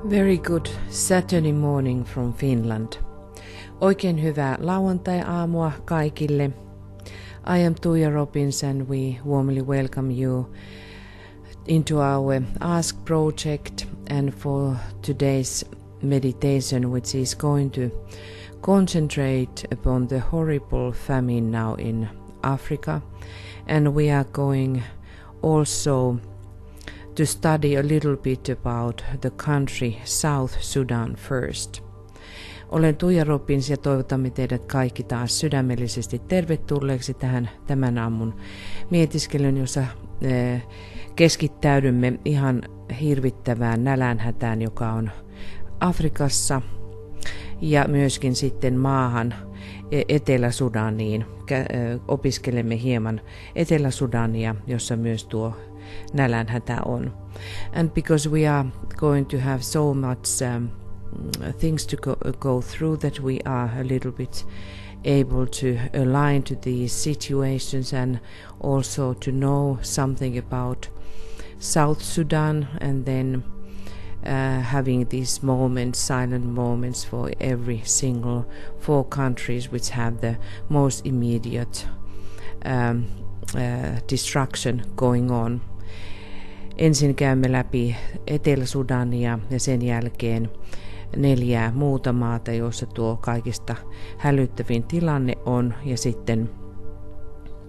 Very good Saturday morning from Finland. Oikein hyvää lauantai-aamua kaikille. I am Tuija Robbins and we warmly welcome you into our Ask project and for today's meditation, which is going to concentrate upon the horrible famine now in Africa, and we are going also to study a little bit about the country South Sudan first. Olen Tuija Robbins ja toivotamme teidät kaikki taas sydämellisesti tervetulleeksi tähän tämän aamun mietiskelyn, jossa keskittäydymme ihan hirvittävään nälänhätään, joka on Afrikassa ja myöskin sitten maahan Etelä-Sudaniin. Opiskelemme hieman Etelä-Sudania, jossa myös tuo nälänhätä on. And because we are going to have so much things to go through, that we are a little bit able to align to these situations and also to know something about South Sudan, and then having these moments, silent moments for every single 4 countries which have the most immediate destruction going on. Ensin käymme läpi Etelä-Sudania ja sen jälkeen 4 muuta maata, joissa tuo kaikista hälyttävin tilanne on, ja sitten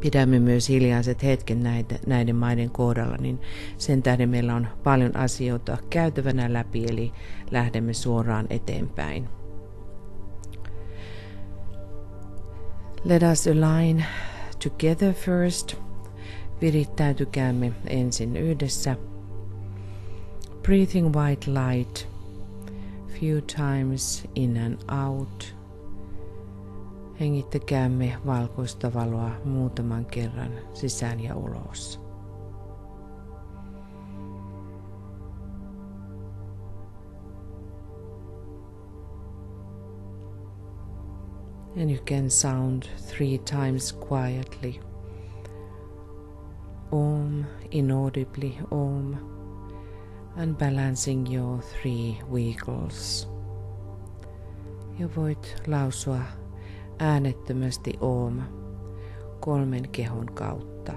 pidämme myös hiljaiset hetken näiden maiden kohdalla, niin sen tähden meillä on paljon asioita käytävänä läpi, eli lähdemme suoraan eteenpäin. Let us align together first. Virittäytykäämme ensin yhdessä. Breathing white light few times in and out. Hengittäkäämme valkoista valoa muutaman kerran sisään ja ulos. And you can sound 3 times quietly. Om, inaudibly Om, and balancing your 3 wiggles. Ja voit lausua äänettömästi Om 3 kehon kautta.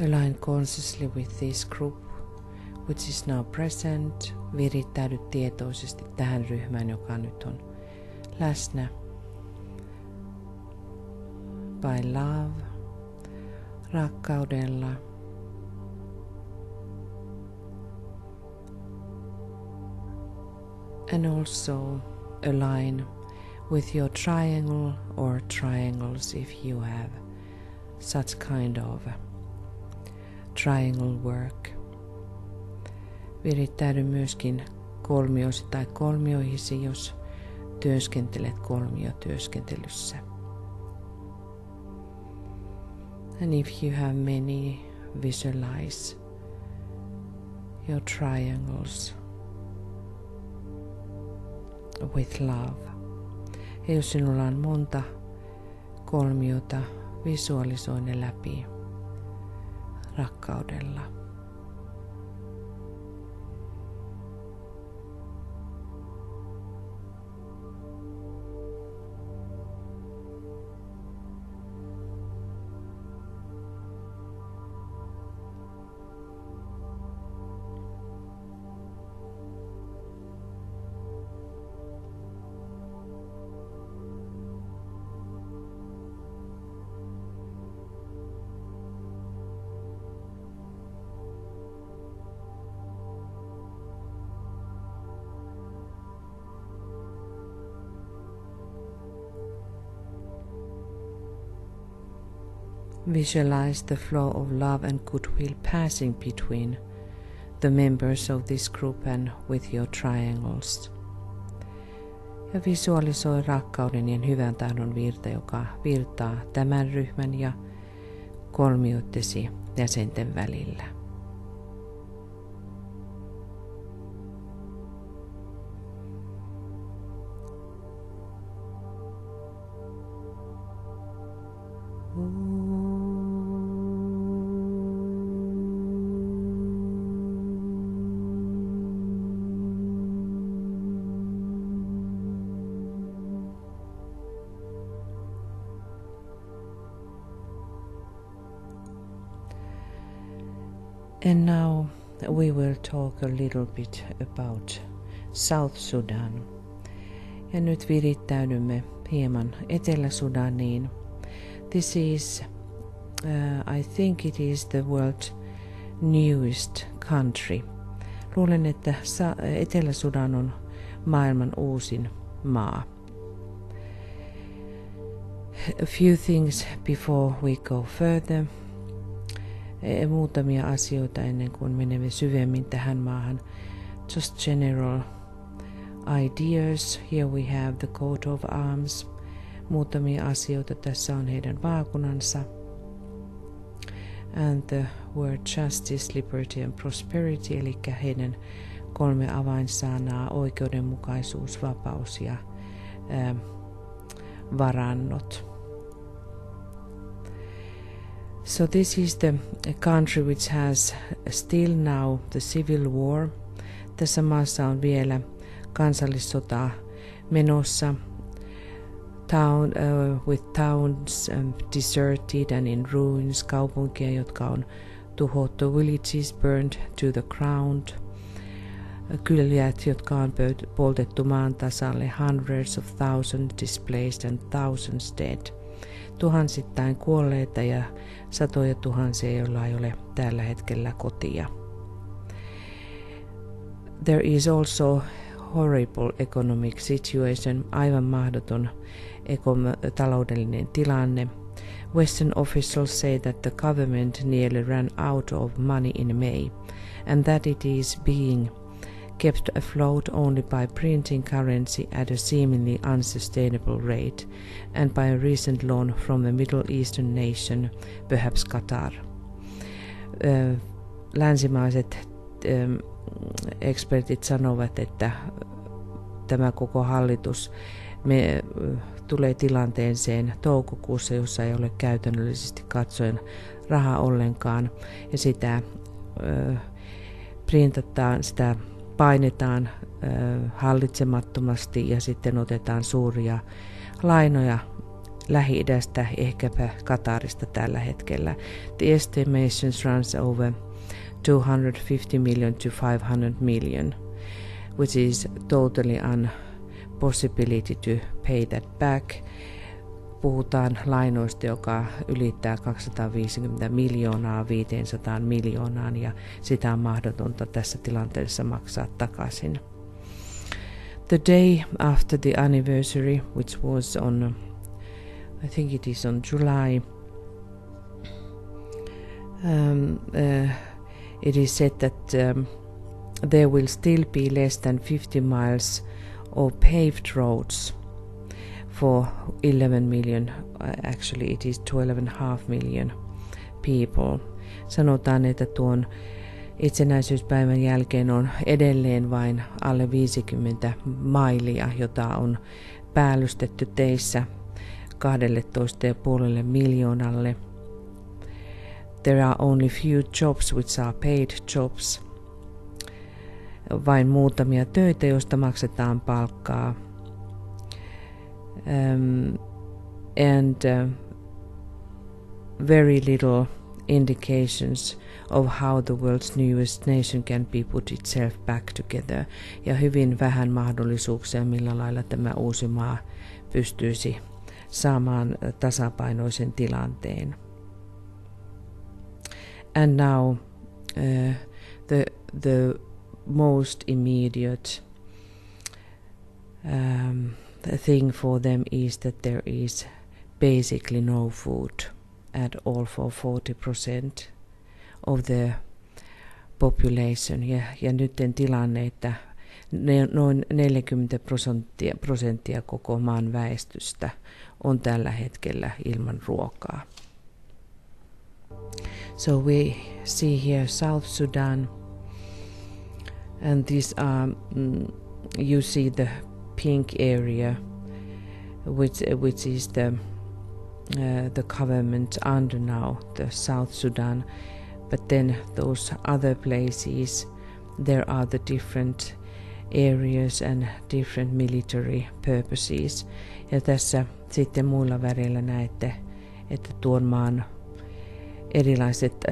Align consciously with this group, which is now present. Virittäydy tietoisesti tähän ryhmään, joka nyt on läsnä. By love, rakkaudella. And also align with your triangle or triangles if you have such kind of triangle work. Virittäydy myöskin kolmiosi tai kolmioihisi, jos työskentelet kolmiotyöskentelyssä. And if you have many, visualize your triangles with love. Ja jos sinulla on monta kolmiota, visualisoi ne läpi rakkaudella. Visualize the flow of love and goodwill passing between the members of this group and with your triangles. Ja visualisoi rakkauden ja hyvän tahdon virta, joka virtaa tämän ryhmän ja kolmiuttesi jäsenten välillä. And now we will talk a little bit about South Sudan. Ja nyt virittäydymme hieman Etelä-Sudaniin. This is, I think it is the world's newest country. Luulen, että Etelä-Sudan on maailman uusin maa. A few things before we go further. Muutamia asioita ennen kuin menemme syvemmin tähän maahan. Just general ideas. Here we have the coat of arms. Muutamia asioita. Tässä on heidän vaakunansa. And the word justice, liberty and prosperity, eli heidän 3 avainsanaa: oikeudenmukaisuus, vapaus ja varannot. So this is the country which has still now the civil war. Tässä maassa on vielä kansallissota menossa. With towns deserted and in ruins, kaupunkia, jotka on tuhottu, villages burned to the ground, kylät, jotka on poltettu maan tasalle, hundreds of thousands displaced and thousands dead. Tuhansittain kuolleita ja satoja tuhansia, joilla ei ole tällä hetkellä kotia. There is also horrible economic situation, aivan mahdoton taloudellinen tilanne. Western officials say that the government nearly ran out of money in May, and that it is being kept afloat only by printing currency at a seemingly unsustainable rate, and by a recent loan from the Middle Eastern nation, perhaps Qatar. Länsimaiset ekspertit sanovat, että tämä koko hallitus tulee tilanteeseen toukokuussa, jossa ei ole käytännöllisesti katsoen rahaa ollenkaan, ja sitä printataan, sitä painetaan hallitsemattomasti ja sitten otetaan suuria lainoja Lähi-idästä, ehkäpä Katarista tällä hetkellä. The estimations runs over 250 million to 500 million, which is totally impossibility to pay that back. Puhutaan lainoista, joka ylittää 250 miljoonaa 500 miljoonaan, ja sitä on mahdotonta tässä tilanteessa maksaa takaisin. The day after the anniversary, which was on, I think it is on July, it is said that there will still be less than 50 miles of paved roads for 11 million, actually it is 12.5 million people. Sanotaan, että tuon itsenäisyyspäivän jälkeen on edelleen vain alle 50 mailia, jota on päällystetty teissä 12,5 miljoonalle. There are only few jobs which are paid jobs. Vain muutamia töitä, joista maksetaan palkkaa. And very little indications of how the world's newest nation can be put itself back together, ja hyvin vähän mahdollisuuksia, millä lailla tämä uusi maa pystyisi saamaan tasapainoisen tilanteen. And now the most immediate thing for them is that there is basically no food at all for 40% of the population. Ja nyt tilanne, että noin 40% koko maan väestöstä on tällä hetkellä ilman ruokaa. So we see here South Sudan, and these are you see the pink area, which is the government under now the South Sudan, but then those other places there are the different areas and different military purposes. Ja tässä sitten muilla väreillä näette, että tuon maan erilaiset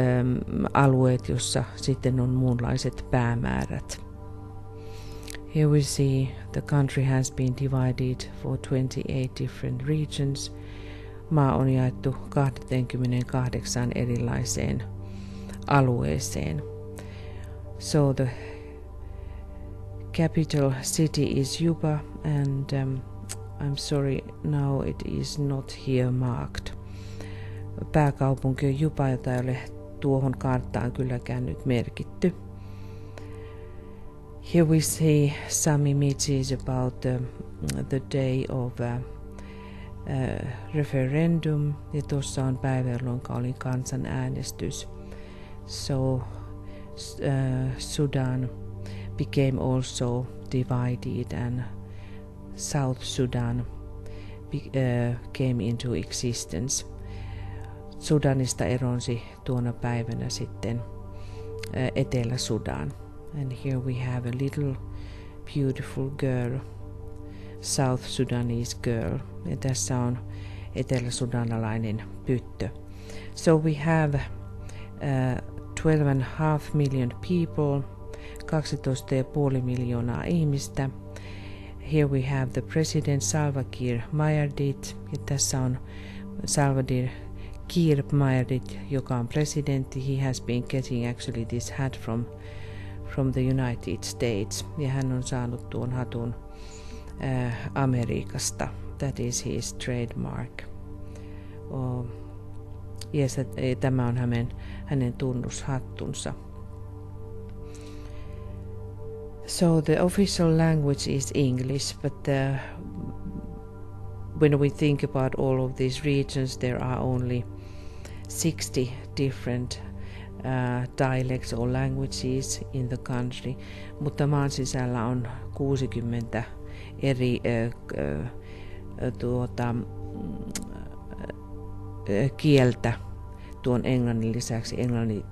alueet, jossa sitten on muunlaiset päämäärät. Here we see the country has been divided for 28 different regions. Maa on jaettu 28 erilaiseen alueeseen. So the capital city is Juba, and I'm sorry, now it is not here marked. Pääkaupunki on Juba, jota ei ole tuohon karttaan kylläkään nyt merkitty. Here we see some images about the day of referendum, ja tuossa on päivä, jolloin oli kansanäänestys. So Sudan became also divided, and South Sudan came into existence. Sudanista eronsi tuona päivänä sitten Etelä-Sudan. And here we have a little beautiful girl, South Sudanese girl. Ja tässä on etelä-sudanalainen tyttö. So we have 12.5 million people, 12,5 miljoonaa ihmistä. Here we have the president Salva Kiir Mayardit. Ja tässä on Salva Kiir Mayardit, joka on presidentti. He has been getting actually this hat from the United States. Ja hän on saanut tuon hatun Amerikasta. That is his trademark. Yes, tämä on hänen tunnushattunsa. So the official language is English, but when we think about all of these regions, there are only 60 different dialects or languages in the country, mutta maan sisällä on 60 eri kieltä tuon englannin lisäksi.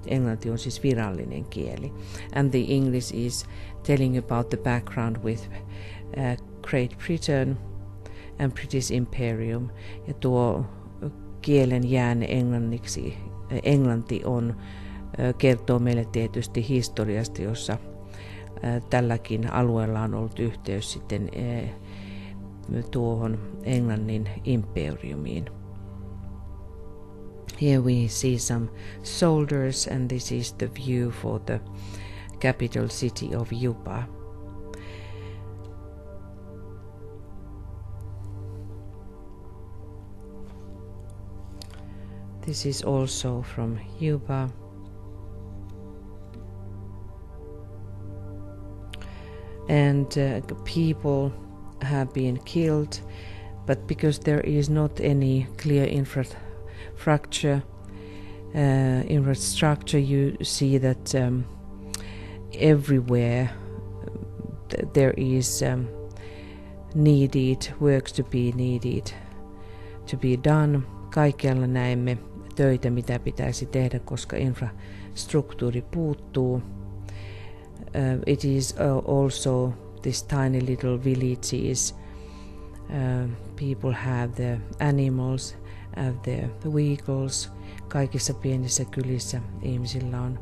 Englanti on siis virallinen kieli. And the English is telling about the background with Great Britain and British Imperium. Ja tuo kielen jäänne englanti on kertoo meille tietysti historiasta, jossa tälläkin alueella on ollut yhteys sitten tuohon Englannin imperiumiin. Here we see some soldiers, and this is the view for the capital city of Juba. This is also from Juba. And people have been killed, but because there is not any clear infrastructure, you see that everywhere there is works to be done. Kaikkialla näemme töitä, mitä pitäisi tehdä, koska infrastruktuuri puuttuu. It is also this tiny little villages. People have the animals, have the vehicles. Kaikissa pienissä kylissä ihmisillä on,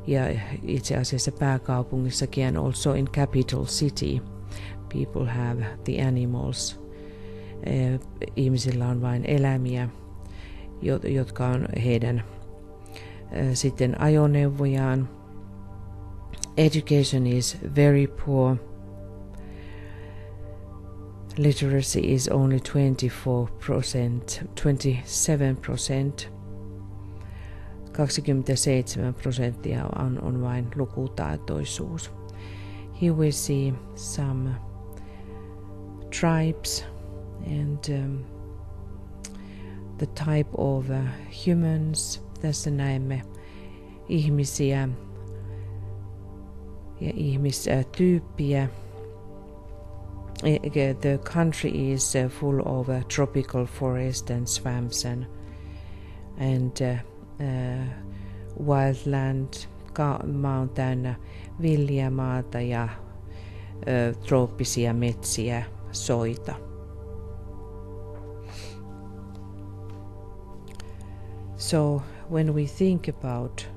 ja itse asiassa pääkaupungissakin, and also in capital city people have the animals. Ihmisillä on vain eläimiä, jotka on heidän sitten ajoneuvojaan. Education is very poor. Literacy is only 27%. 27% on vain lukutaitoisuus. Here we see some tribes and the type of humans. Tässä näemme ihmisiä ja ihmistyyppiä. The country is full of tropical forest and swamps and wildland. Maa on täynnä villiä maata ja trooppisia metsiä, soita. So when we think about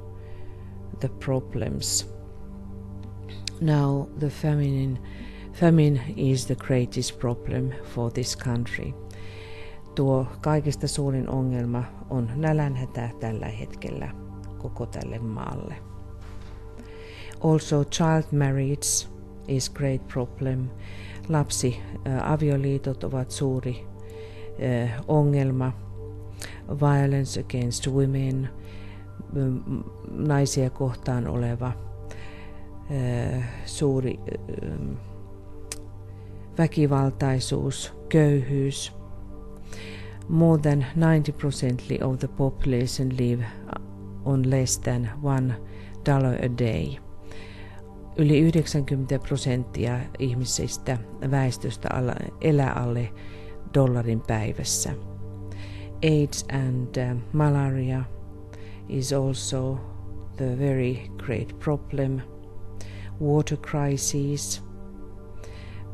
the problems, now the famine is the greatest problem for this country. Tuo kaikista suurin ongelma on nälänhätä tällä hetkellä koko tälle maalle. Also child marriage is great problem. Avioliitot ovat suuri ongelma. Violence against women, naisia kohtaan oleva suuri väkivaltaisuus, köyhyys. More than 90% of the population live on less than $1 a day. Yli 90% ihmisistä väestöstä elää alle $1 päivässä. AIDS and malaria is also the very great problem. Water crisis,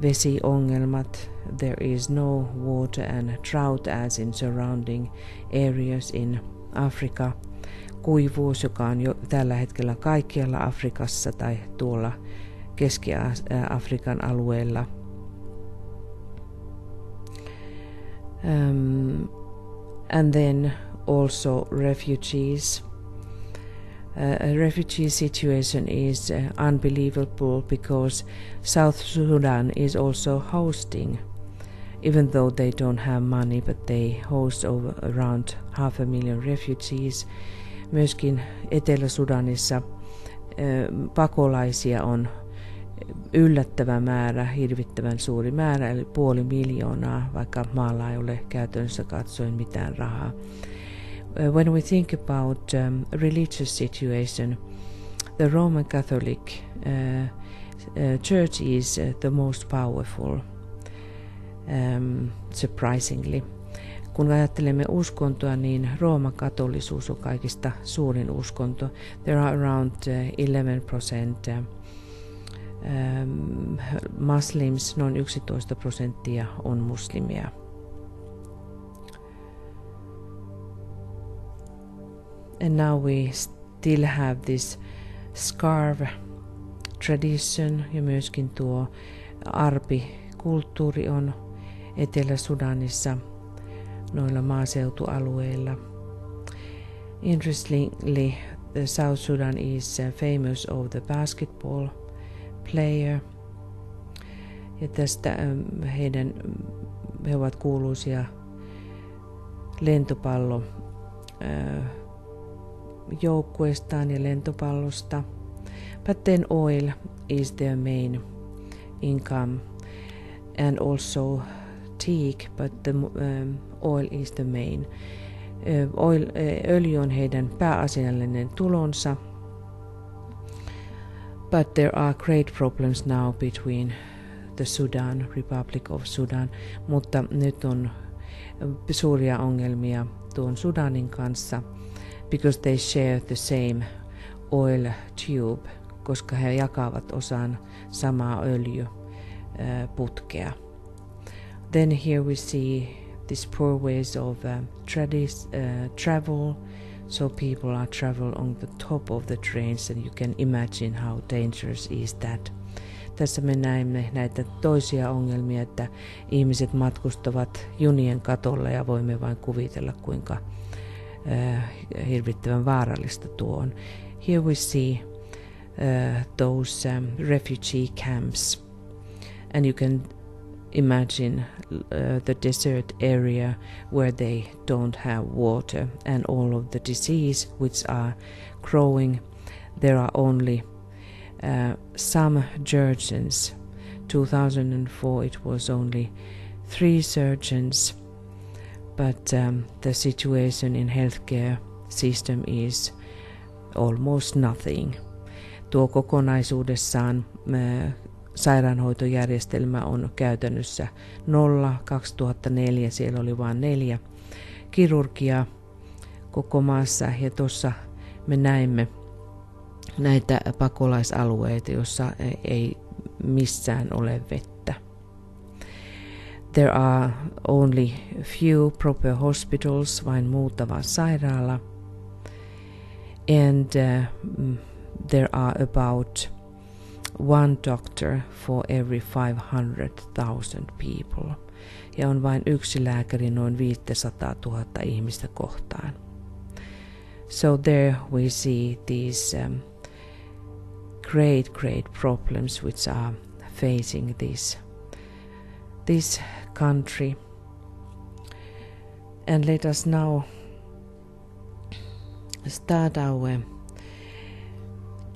vesiongelmat. There is no water and drought as in surrounding areas in Africa. Kuivuus, joka on jo tällä hetkellä kaikkialla Afrikassa tai tuolla Keski-Afrikan alueella. And then also refugees. Refugee situation is unbelievable because South Sudan is also hosting, even though they don't have money, but they host around 500,000 refugees. Myöskin Etelä-Sudanissa pakolaisia on yllättävä määrä, hirvittävän suuri määrä, eli 500,000, vaikka maalla ei ole käytännössä katsoen mitään rahaa. When we think about religious situation, the Roman Catholic Church is the most powerful, surprisingly. Kun ajattelemme uskontoa, niin Rooman katolisuus on kaikista suurin uskonto. There are around 11% Muslims, noin 11% on muslimia. And now we still have this scarf tradition ja myöskin tuo arpikulttuuri on Etelä-Sudanissa noilla maaseutualueilla. Interestingly, the South Sudan is famous of the basketball player. Ja tästä he ovat kuuluisia lentopallo joukkueestaan ja lentopallosta. But then oil is their main income and also teak, but the oil is the main. Öljy on heidän pääasiallinen tulonsa. But there are great problems now between the Sudan, Republic of Sudan, mutta nyt on suuria ongelmia tuon Sudanin kanssa, because they share the same oil tube, koska he jakavat osan samaa öljyputkea. Then here we see these poor ways of travel, so people are travel on the top of the trains, and you can imagine how dangerous is that. Tässä me näemme näitä toisia ongelmia, että ihmiset matkustavat junien katolla ja voimme vain kuvitella, kuinka hirvittävän vaarallista tuo on. Here we see those refugee camps, and you can imagine the desert area where they don't have water and all of the disease which are growing. There are only some surgeons. 2004 it was only 3 surgeons, but the situation in healthcare system is almost nothing. Tuo kokonaisuudessaan sairaanhoitojärjestelmä on käytännössä 0. 2004 siellä oli vain 4 kirurgia koko maassa, ja tuossa me näimme näitä pakolaisalueita, joissa ei missään ole vettä. There are only few proper hospitals, vain muutama sairaala, and there are about 1 doctor for every 500,000 people. Ja on vain 1 lääkäri noin 500 000 ihmistä kohtaan. So there we see these great problems which are facing this country. And let us now start our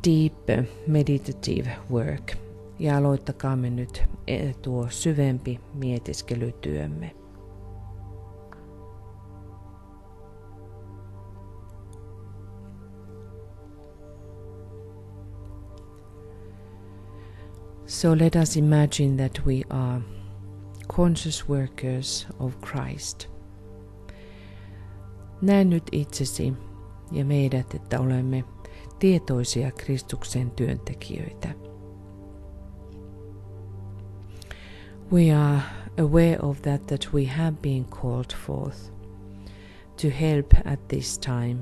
deep meditative work. Ja aloittakaamme nyt tuo syvempi mietiskelytyömme. So let us imagine that we are conscious workers of Christ. Näe nyt itsesi ja meidät, että olemme tietoisia Kristuksen työntekijöitä. We are aware of that we have been called forth to help at this time.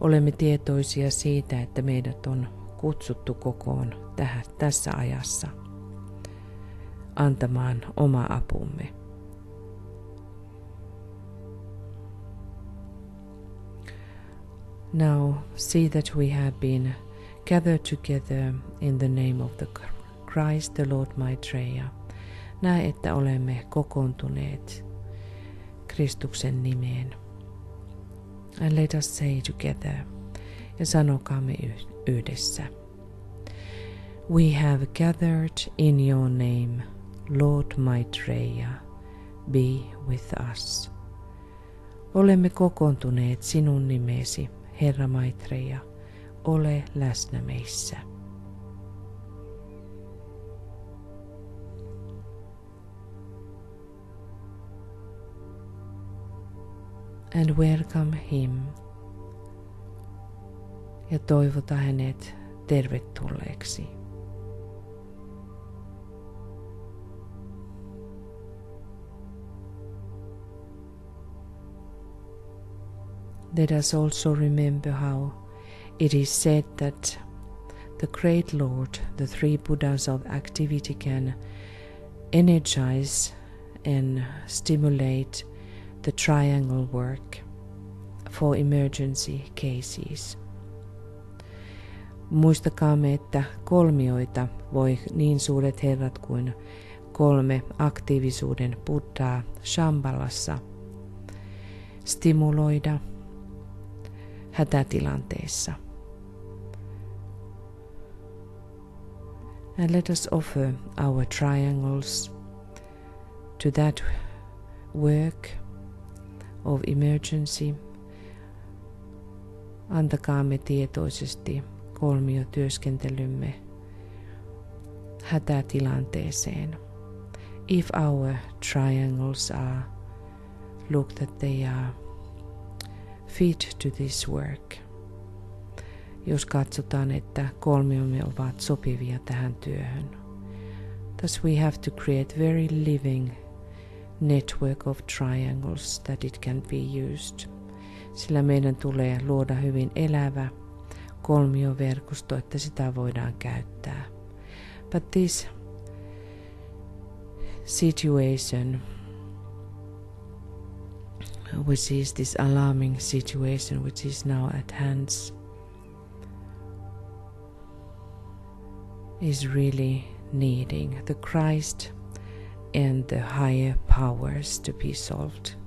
Olemme tietoisia siitä, että meidät on kutsuttu kokoon tässä ajassa antamaan oma apumme. Now see that we have been gathered together in the name of the Christ, the Lord Maitreya. Näe, että olemme kokoontuneet Kristuksen nimeen. And let us say together, ja sanokaamme yhdessä. We have gathered in your name, Lord Maitreya, be with us. Olemme kokoontuneet sinun nimesi, Herra Maitreya, ole läsnä meissä. And welcome him. Ja toivota hänet tervetulleeksi. Let us also remember how it is said that the great Lord, the 3 Buddhas of activity, can energize and stimulate the triangle work for emergency cases. Muistakaamme, että kolmioita voi niin suuret herrat kuin 3 aktiivisuuden Buddhaa Shambhalassa stimuloida hätätilanteessa. And let us offer our triangles to that work of emergency. Antakaamme tietoisesti kolmiotyöskentelymme hätätilanteeseen. If our triangles look that they are fit to this work. Jos katsotaan, että kolmiomme ovat sopivia tähän työhön. Thus we have to create very living network of triangles that it can be used. Sillä meidän tulee luoda hyvin elävä kolmioverkosto, että sitä voidaan käyttää. But this situation, which is this alarming situation which is now at hand, is really needing the Christ and the higher powers to be solved.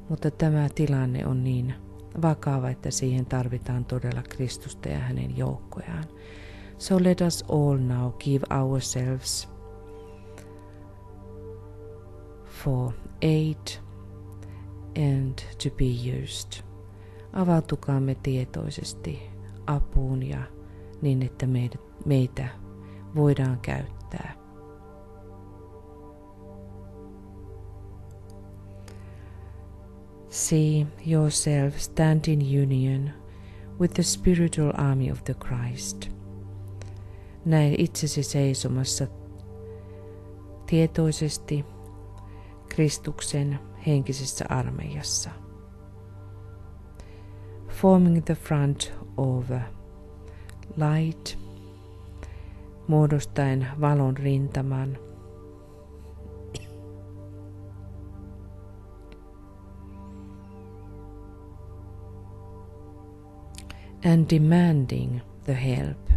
Mutta tämä tilanne on niin vakava, että siihen tarvitaan todella Kristusta ja hänen joukkojaan. So let us all now give ourselves for aid and to be used. Avautukaamme tietoisesti apuun ja niin, että meitä voidaan käyttää. See yourself stand in union with the spiritual army of the Christ. Näe itsesi seisomassa tietoisesti Kristuksen henkisessä armeijassa. Forming the front of light, muodostaen valon rintaman. And demanding the help,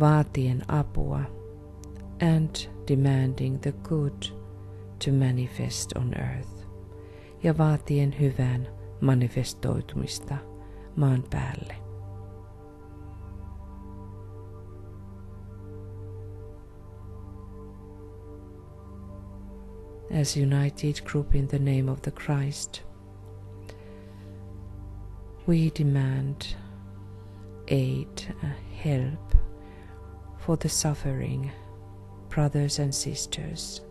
vaatien apua, and demanding the good to manifest on earth, ja vaatien hyvän manifestoitumista maan päälle. As united group in the name of the Christ, we demand aid and help for the suffering brothers and sisters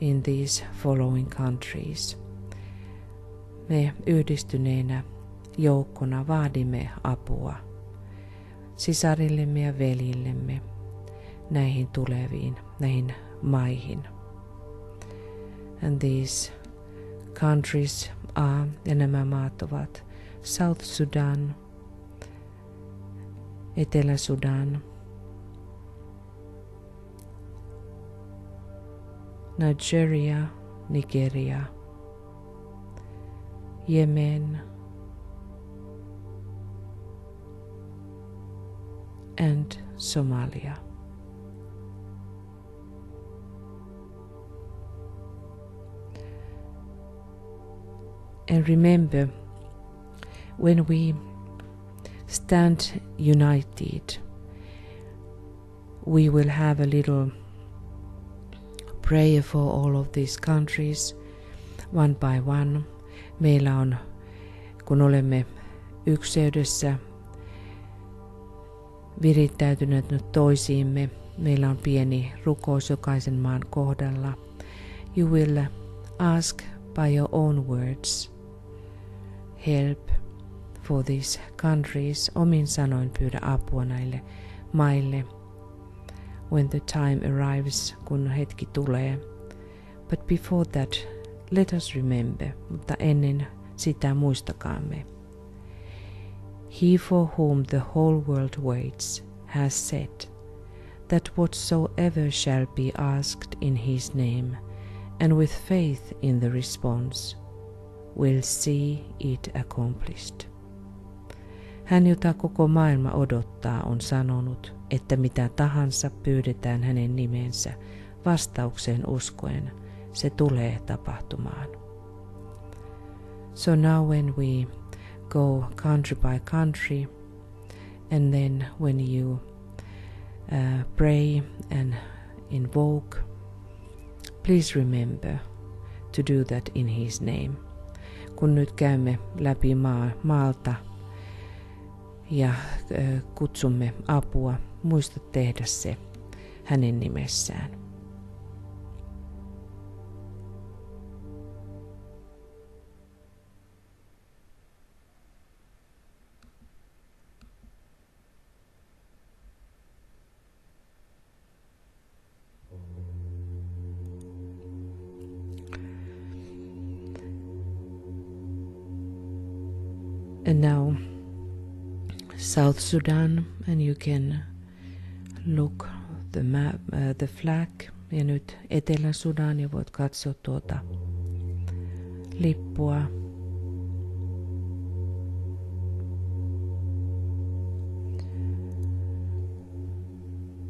in these following countries. Me yhdistyneenä joukkona vaadimme apua sisarillemme ja veljillemme näihin maihin. And these countries are, ja nämä maat ovat South Sudan, Etelä-Sudan, Nigeria, Yemen, and Somalia. And remember, when we stand united, we will have a little prayer for all of these countries, one by one. Meillä on, kun olemme ykseydessä virittäytyneet nyt toisiimme, meillä on pieni rukous jokaisen maan kohdalla. You will ask by your own words help for these countries. Omin sanoin pyydä apua näille maille when the time arrives, kun hetki tulee. But before that, let us remember, mutta ennen sitä muistakaamme. He for whom the whole world waits has said that whatsoever shall be asked in his name, and with faith in the response, will see it accomplished. Hän, jota koko maailma odottaa, on sanonut, että mitä tahansa pyydetään hänen nimensä vastaukseen uskoen, se tulee tapahtumaan. So now when we go country by country, and then when you pray and invoke, please remember to do that in his name. Kun nyt käymme läpi maalta ja kutsumme apua, muista tehdä se hänen nimessään. And now South Sudan, and you can look the map, the flag, ja nyt Etelä-Sudan, ja voit katsoa tuota lippua.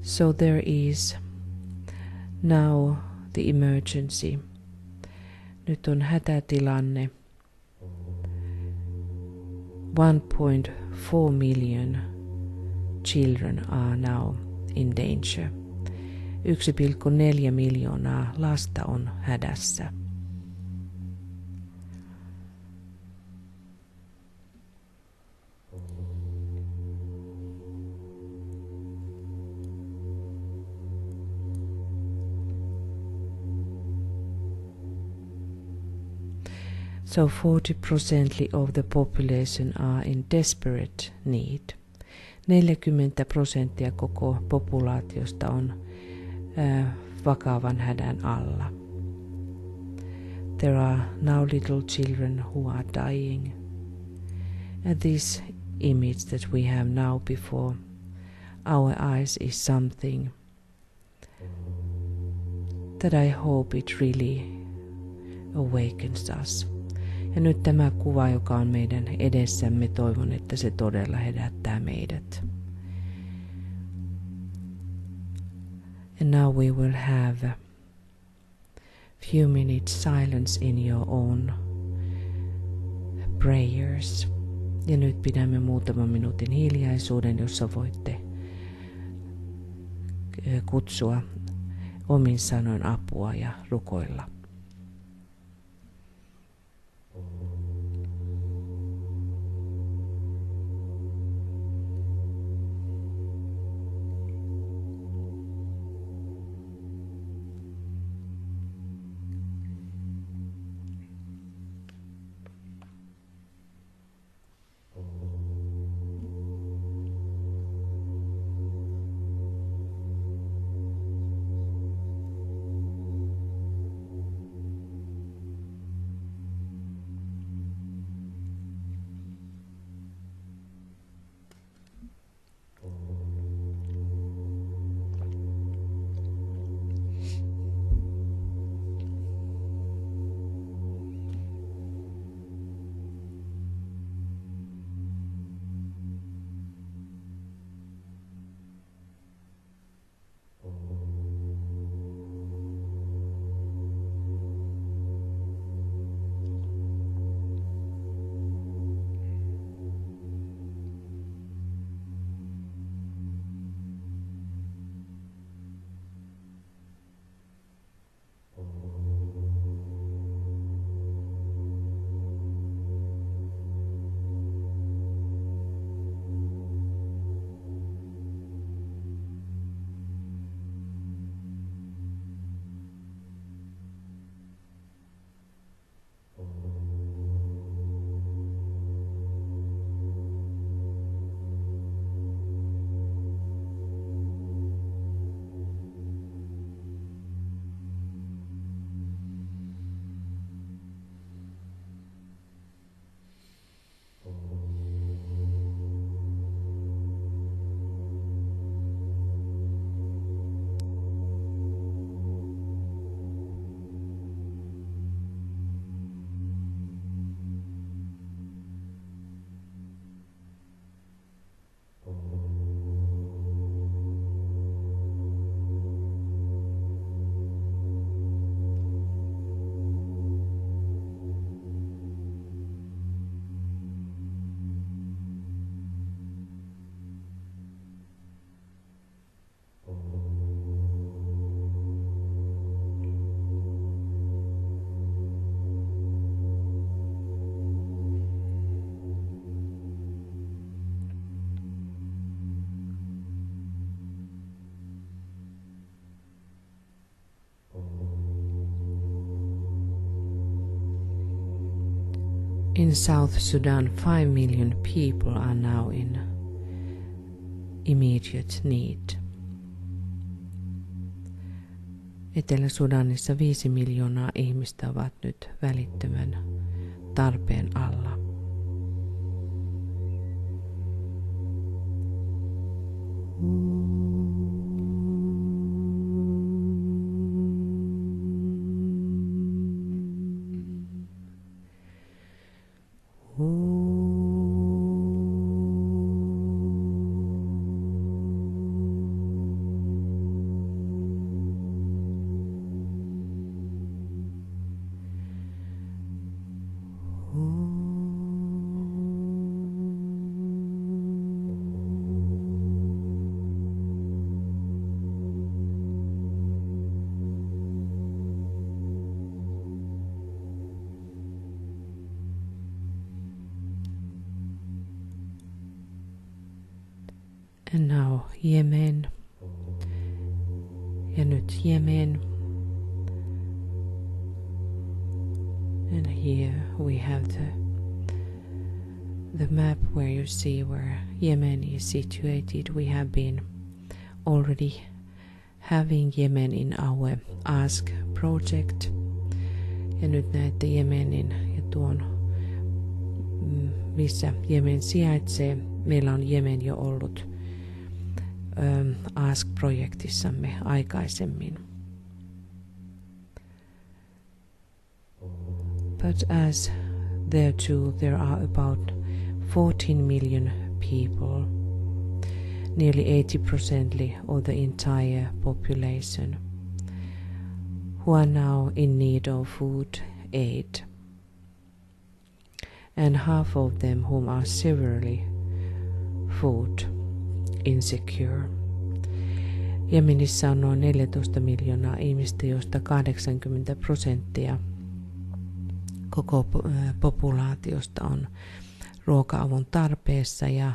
So there is now the emergency. Nyt on hätätilanne. 1.4 million children are now in danger. 1,4 miljoonaa lasta on hädässä. So 40% of the population are in desperate need. 40% koko populaatiosta on vakavan hädän alla. There are now little children who are dying. And this image that we have now before our eyes is something that I hope it really awakens us. Ja nyt tämä kuva, joka on meidän edessämme, toivon, että se todella herättää meidät. And now we will have a few minutes silence in your own prayers. Ja nyt pidämme muutaman minuutin hiljaisuuden, jossa voitte kutsua omin sanoin apua ja rukoilla. In South Sudan, 5 million people are now in immediate need. Etelä-Sudanissa 5 miljoonaa ihmistä ovat nyt välittömän tarpeen alla. And now Yemen. Ja nyt Yemen. And here we have the map where you see where Yemen is situated. We have been already having Yemen in our Ask project. Ja nyt näette Yemenin ja tuon, missä Yemen sijaitsee. Meillä on Yemen jo ollut Ask-projektissamme aikaisemmin. But as there too there are about 14 million people, nearly 80% of the entire population, who are now in need of food aid, and half of them whom are severely food insecure. Jemenissä on noin 14 miljoonaa ihmistä, joista 80% koko populaatiosta on ruoka-avun tarpeessa ja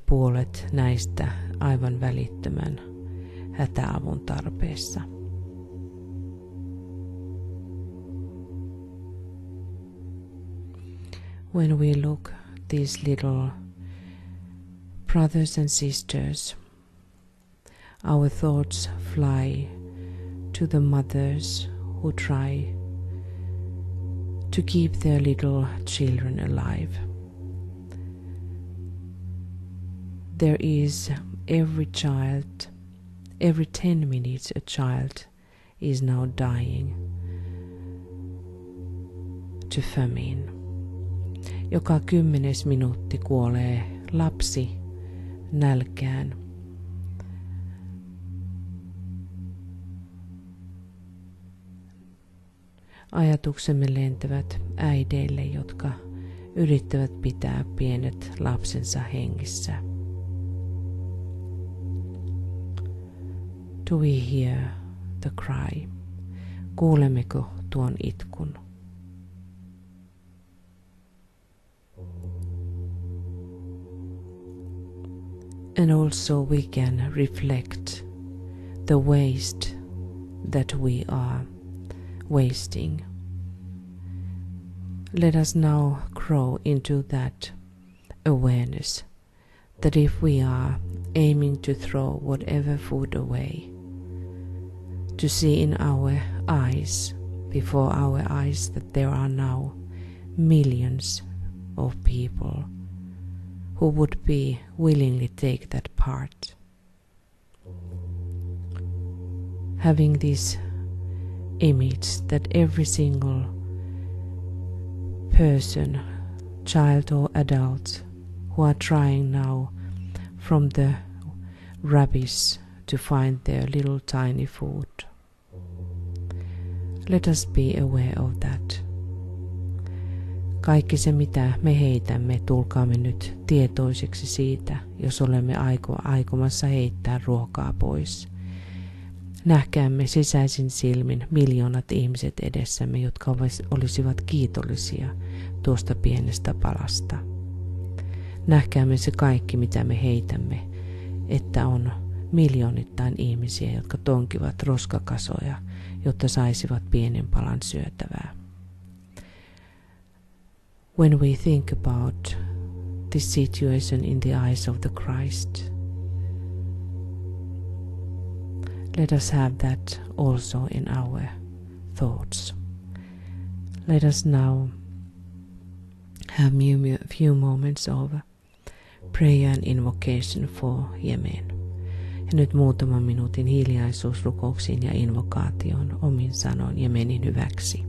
puolet näistä aivan välittömän hätäavun tarpeessa. When we look these little brothers and sisters, our thoughts fly to the mothers who try to keep their little children alive. There is every 10 minutes a child is now dying to famine. Joka 10. minuutti kuolee lapsi nälkään. Ajatuksemme lentävät äideille, jotka yrittävät pitää pienet lapsensa hengissä. Do we hear the cry? Kuulemmeko tuon itkun? And also we can reflect the waste that we are wasting. Let us now grow into that awareness that if we are aiming to throw whatever food away, to see in our eyes, before our eyes, that there are now millions of people who would be willingly take that part. Having this image that every single person, child or adult, who are trying now from the rubbish to find their little tiny food. Let us be aware of that. Kaikki se, mitä me heitämme, tulkaamme nyt tietoiseksi siitä, jos olemme aikomassa heittää ruokaa pois. Nähkäämme sisäisin silmin miljoonat ihmiset edessämme, jotka olisivat kiitollisia tuosta pienestä palasta. Nähkäämme se kaikki, mitä me heitämme, että on miljoonittain ihmisiä, jotka tonkivat roskakasoja, jotta saisivat pienen palan syötävää. When we think about this situation in the eyes of the Christ, let us have that also in our thoughts. Let us now have a few moments of prayer and invocation for Yemen. Ja nyt muutaman minuutin hiljaisuusrukouksiin ja invokaation omin sanoin Yemenin hyväksi.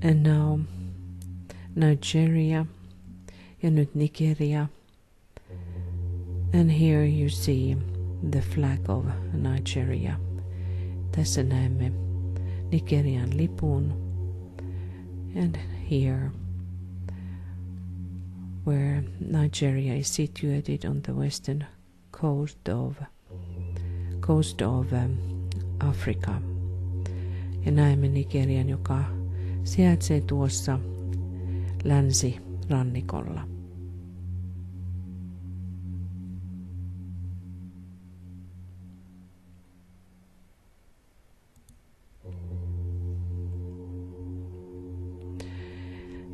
And now Nigeria, ja nyt Nigeria. And here you see the flag of Nigeria. Tässä näemme Nigerian lipun. And here, where Nigeria is situated on the western coast of Africa. Ja näemme Nigerian, joka sijaitsee tuossa länsirannikolla.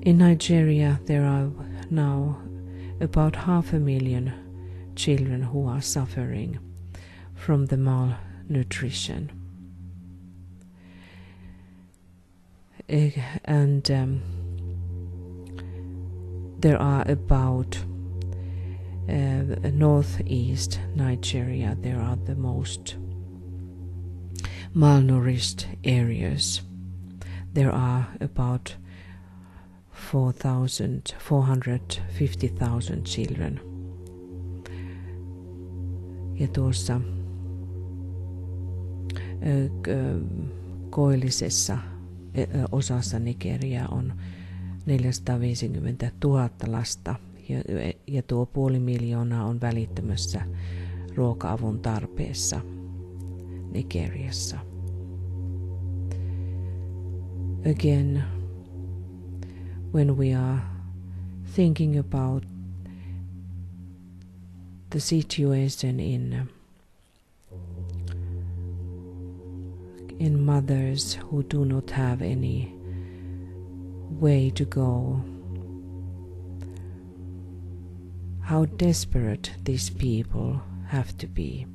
In Nigeria, there are now about 500,000 children who are suffering from the malnutrition. And there are about northeast Nigeria, there are the most malnourished areas. There are about 450,000 children. Ja tuossa koillisessa osassa Nigeriaa on 450,000 lasta ja tuo 500,000 on välittömässä ruoka-avun tarpeessa Nigeriassa. Again, when we are thinking about the situation in mothers who do not have any way to go, how desperate these people have to be.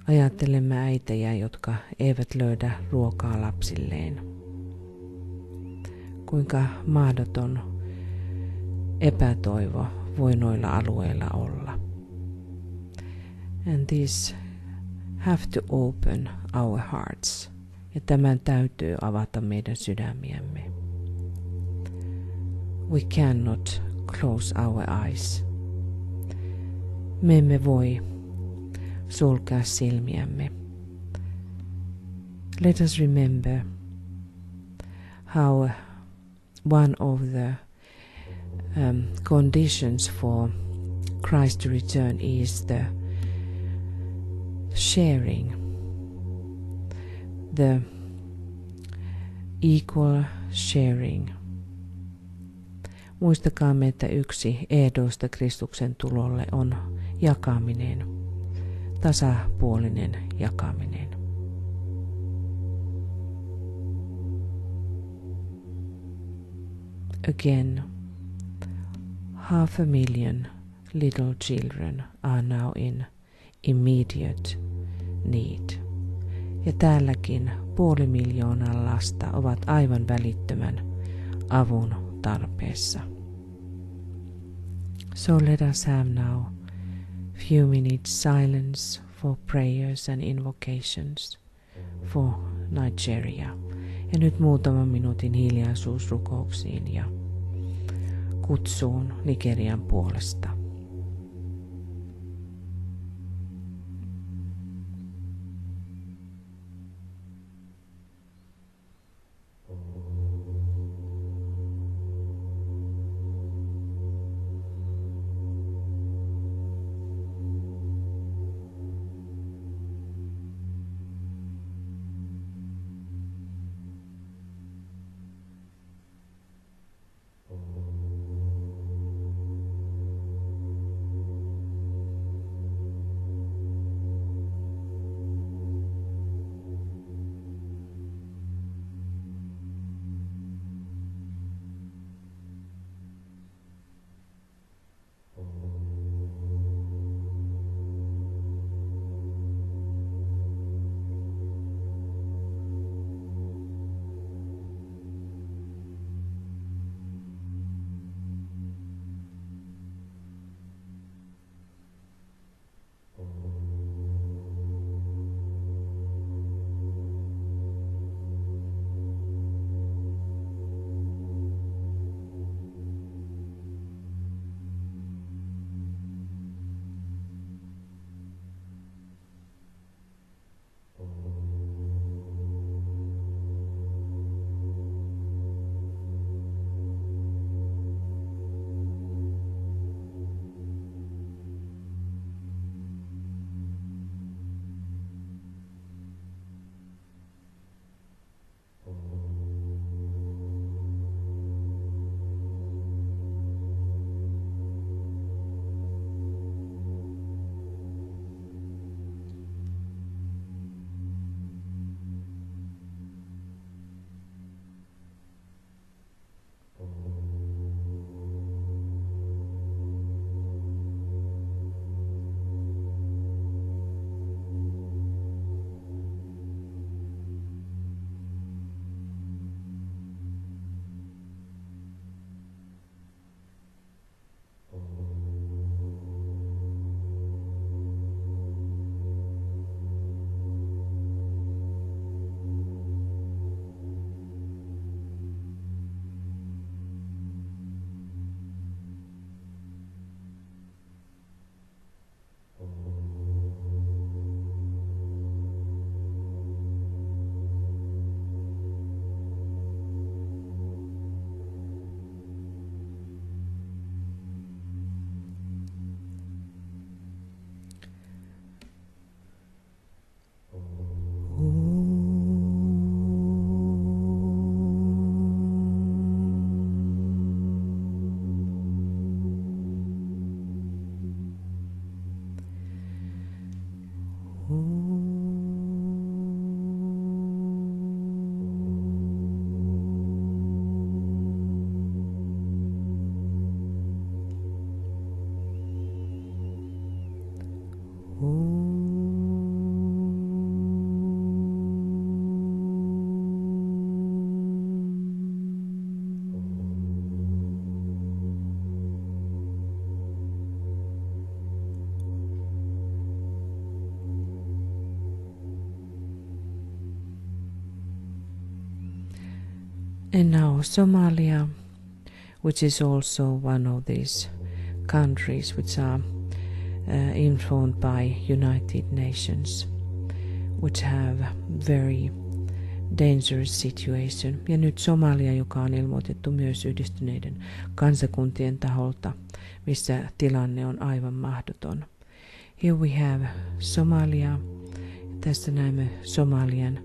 Ajattelemme äitejä, jotka eivät löydä ruokaa lapsilleen. Kuinka mahdoton epätoivo voi noilla alueilla olla. And this have to open our hearts. Ja tämän täytyy avata meidän sydämiämme. We cannot close our eyes. Me emme voi sulkea silmiämme. Let us remember how one of the conditions for Christ to return is the sharing, the equal sharing. Muistakaamme, että yksi ehdoista Kristuksen tulolle on jakaminen, tasapuolinen jakaminen. Again, 500,000 little children are now in immediate need. Ja täälläkin 500,000 lasta ovat aivan välittömän avun tarpeessa. So let us have now few minutes silence for prayers and invocations for Nigeria. Ja nyt muutaman minuutin hiljaisuus rukouksiin ja kutsuun Nigerian puolesta. And now Somalia, which is also one of these countries which are informed by United Nations, which have very dangerous situation. Ja nyt Somalia, joka on ilmoitettu myös yhdistyneiden kansakuntien taholta, missä tilanne on aivan mahdoton. Here we have Somalia. Tässä näemme Somalian.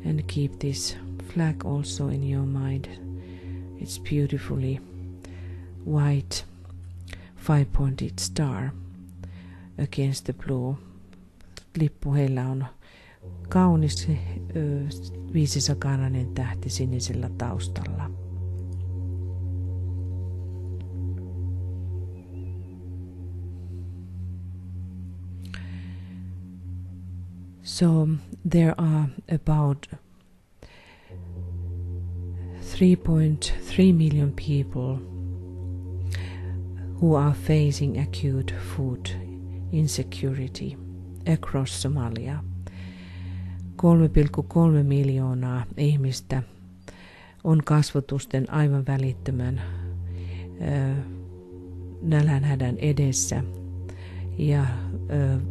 And keep this flag also in your mind. It's beautifully white 5-pointed star against the blue. Lippu heillä on kaunis viisisakarainen tähti sinisellä taustalla. So there are about 3.3 million people who are facing acute food insecurity across Somalia. 3,3 miljoonaa ihmistä on kasvotusten aivan välittömän nälänhädän edessä ja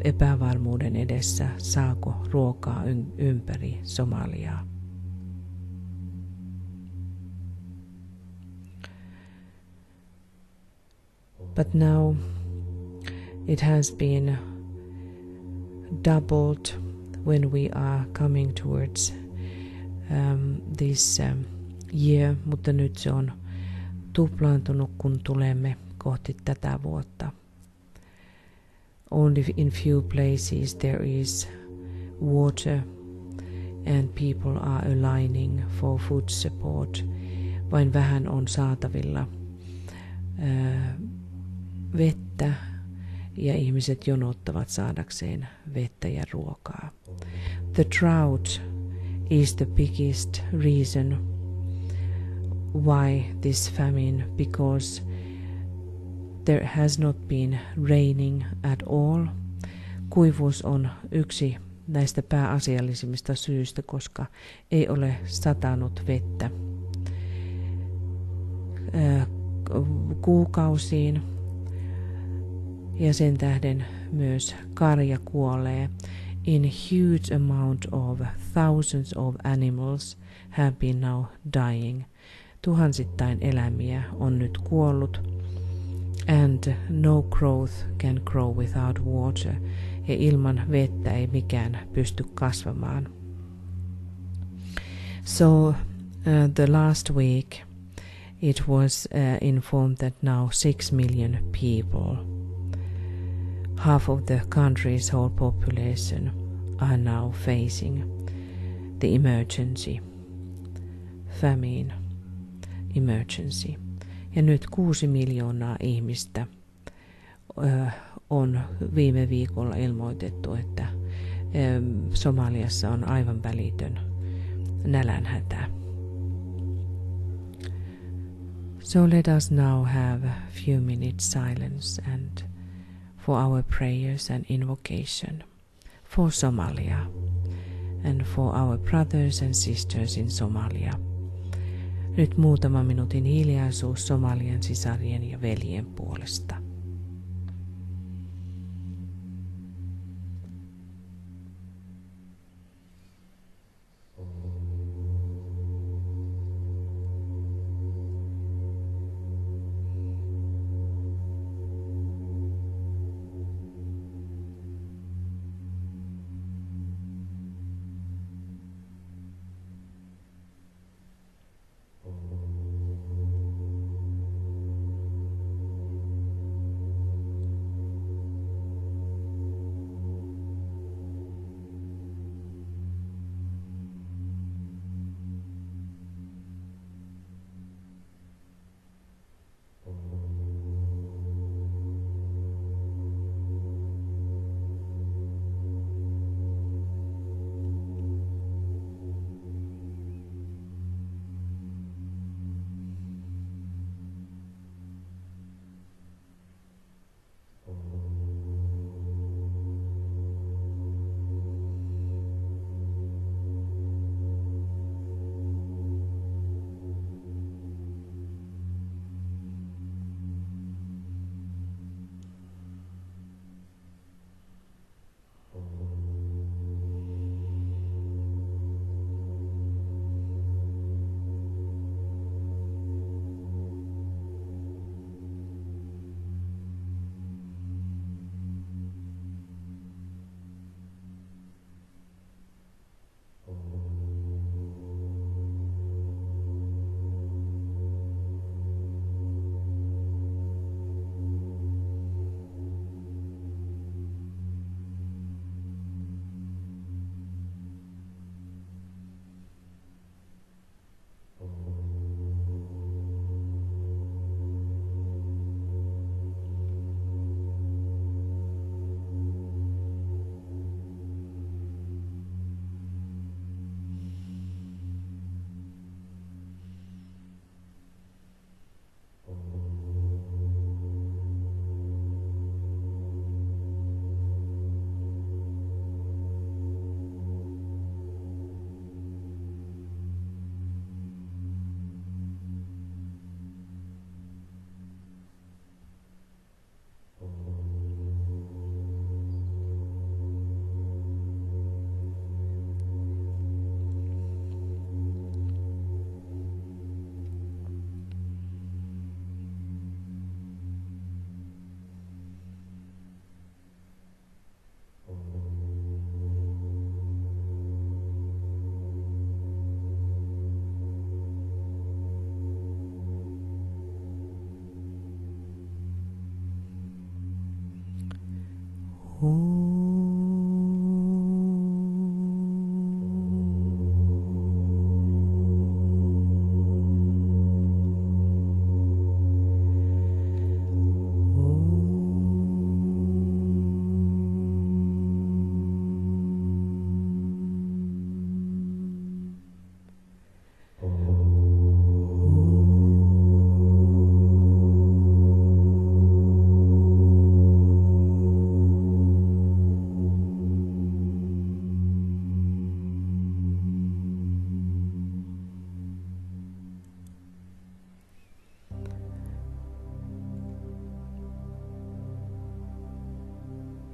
epävarmuuden edessä, saako ruokaa ympäri Somaliaa. But now it has been doubled when we are coming towards this year, mutta nyt se on tuplaantunut, kun tulemme kohti tätä vuotta. Only in few places there is water and people are aligning for food support. Vain vähän on saatavilla vettä ja ihmiset jonottavat saadakseen vettä ja ruokaa. The drought is the biggest reason why this famine, because there has not been raining at all. Kuivuus on yksi näistä pääasiallisimmista syistä, koska ei ole satanut vettä kuukausiin. Ja sen tähden myös karja kuolee. In huge amount of thousands of animals have been now dying. Tuhansittain eläimiä on nyt kuollut. And no growth can grow without water. Ja ilman vettä ei mikään pysty kasvamaan. So the last week it was informed that now 6 million people, half of the country's whole population, are now facing the emergency, famine emergency. Ja nyt 6 miljoonaa ihmistä on viime viikolla ilmoitettu, että Somaliassa on aivan välitön nälänhätä. So let us now have a few minutes silence and for our prayers and invocation for Somalia and for our brothers and sisters in Somalia. Nyt muutama minuutin hiljaisuus Somalian sisarien ja veljen puolesta.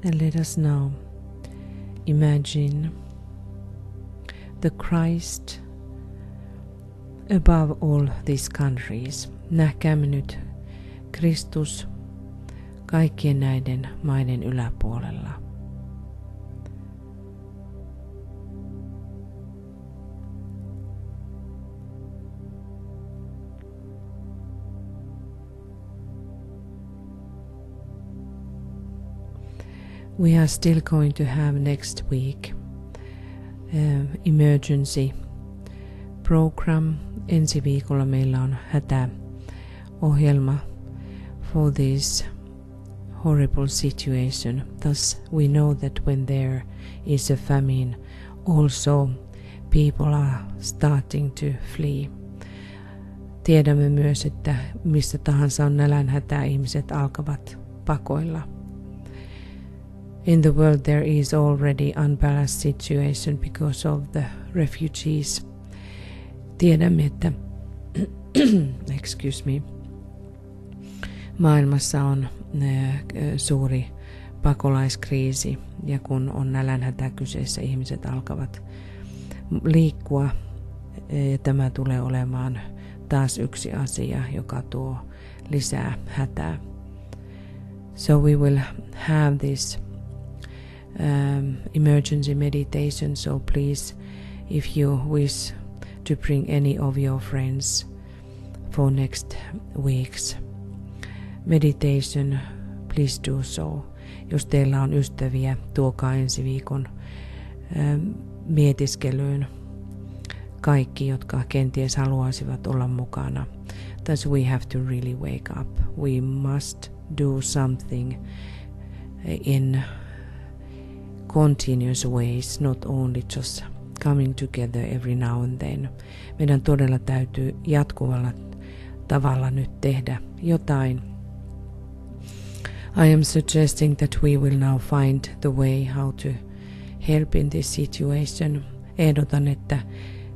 And let us now imagine the Christ above all these countries. Nähkäämme nyt Kristus kaikkien näiden maiden yläpuolella. We are still going to have next week emergency program. Ensi viikolla meillä on hätäohjelma for this horrible situation. Thus we know that when there is a famine, also people are starting to flee. Tiedämme myös, että missä tahansa on nälänhätä, ihmiset alkavat pakoilla. In the world there is already unbalanced situation because of the refugees. Tiedämme, että excuse me, maailmassa on suuri pakolaiskriisi, ja kun on nälänhätä kyseessä, ihmiset alkavat liikkua, ja tämä tulee olemaan taas yksi asia, joka tuo lisää hätää. So we will have this emergency meditation, so please, if you wish to bring any of your friends for next week's meditation, please do so. Jos teillä on ystäviä, tuokaa ensi viikon mietiskelyyn kaikki, jotka kenties haluaisivat olla mukana. Thus we have to really wake up. We must do something in continuous ways, not only just coming together every now and then. Meidän todella täytyy jatkuvalla tavalla nyt tehdä jotain. I am suggesting that we will now find the way how to help in this situation. Ehdotan, että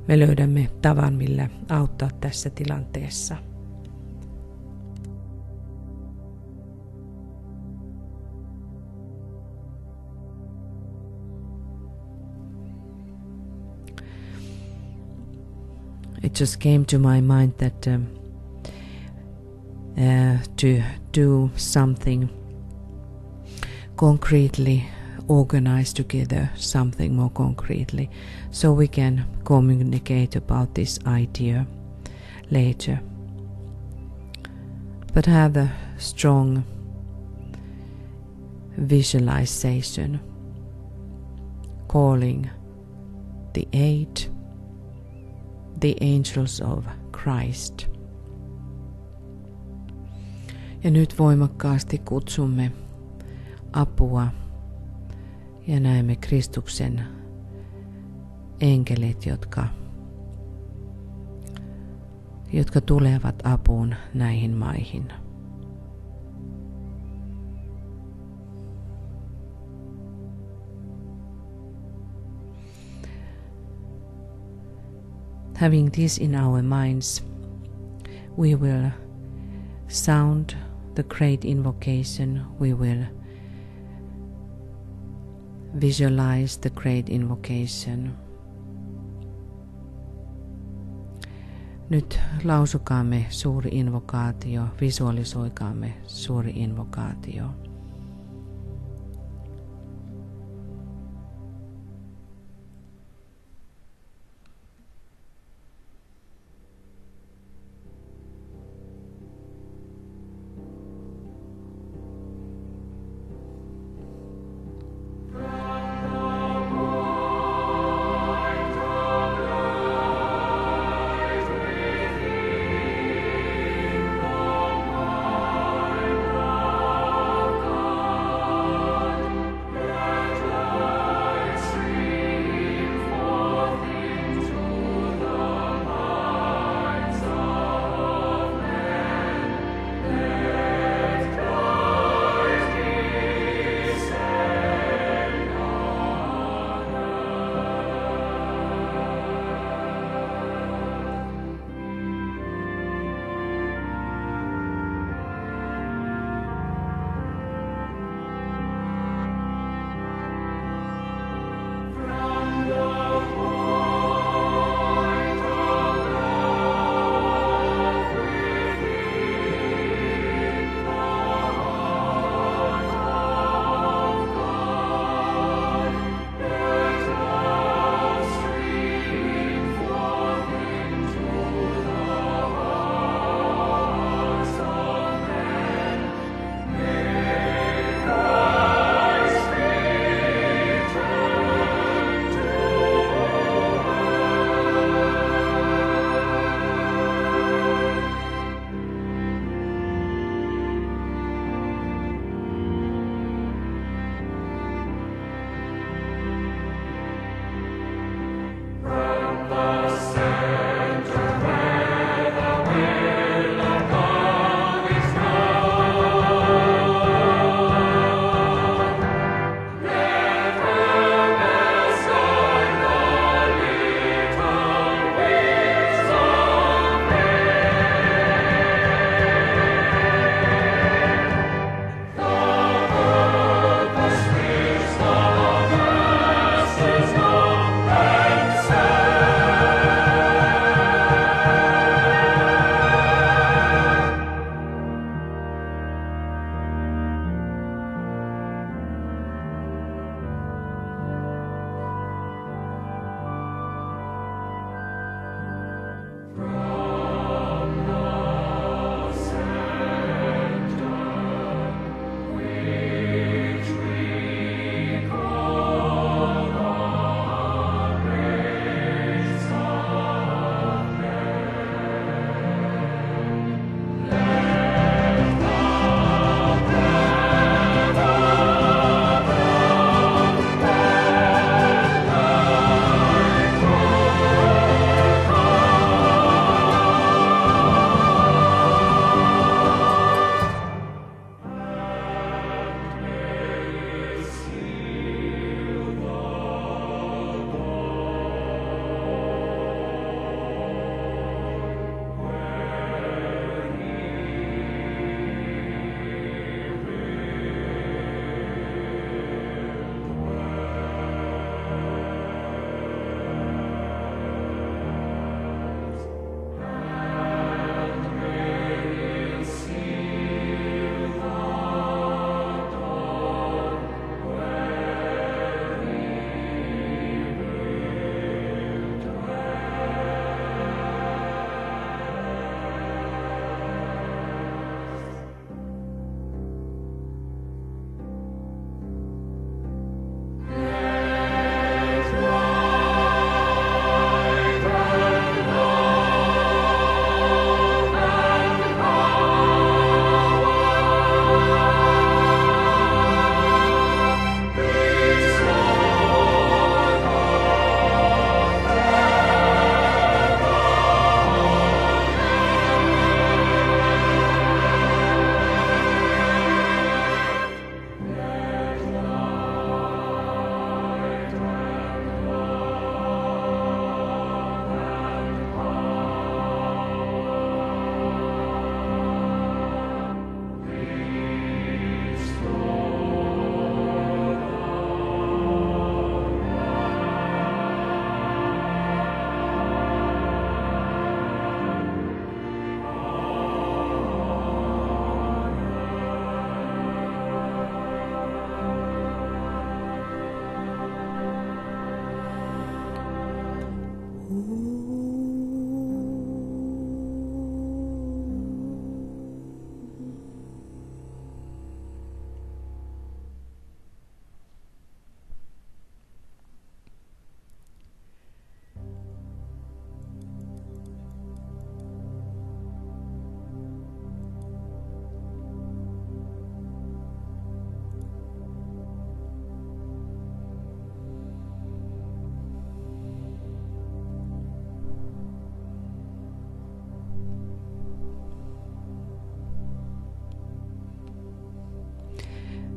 me löydämme tavan, millä auttaa tässä tilanteessa. It just came to my mind that to do something concretely, organize together something more concretely, so we can communicate about this idea later. But have a strong visualization, calling the aid, the angels of Christ. Ja nyt voimakkaasti kutsumme apua ja näemme Kristuksen enkelit, jotka tulevat apuun näihin maihin. Having this in our minds, we will sound the great invocation. We will visualize the great invocation. Nyt lausukaamme suuri invokaatio, visualisoikaamme suuri invokaatio.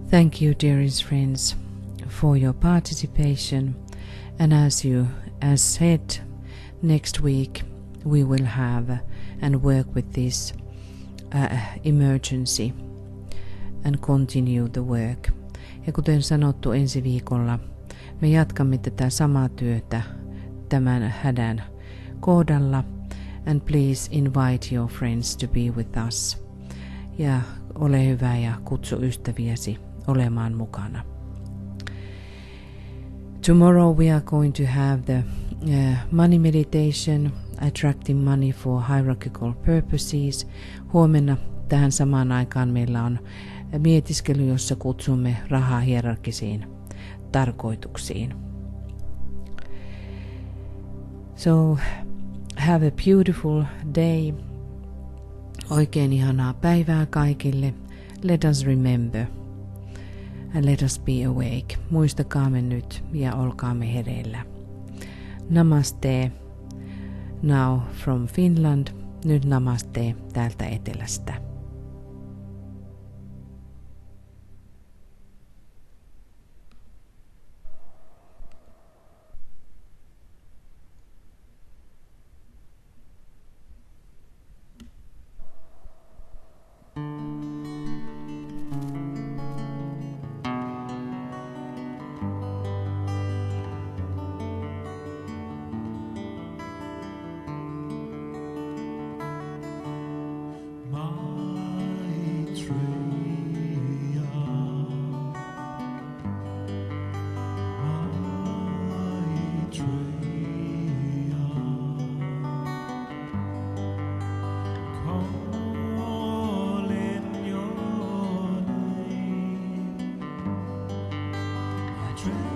Thank you, dearest friends, for your participation. And as said, next week we will have and work with this emergency and continue the work. Ja kuten sanottu, ensi viikolla me jatkamme tätä samaa työtä tämän hädän kohdalla. And please invite your friends to be with us. Ja ole hyvä ja kutsu ystäviäsi olemaan mukana. Tomorrow we are going to have the money meditation, attracting money for hierarchical purposes. Huomenna tähän samaan aikaan meillä on mietiskely, jossa kutsumme rahaa hierarkisiin tarkoituksiin. So have a beautiful day. Oikein ihanaa päivää kaikille. Let us remember and let us be awake. Muistakaamme nyt ja olkaamme hereillä. Namaste now from Finland. Nyt namaste täältä etelästä. Try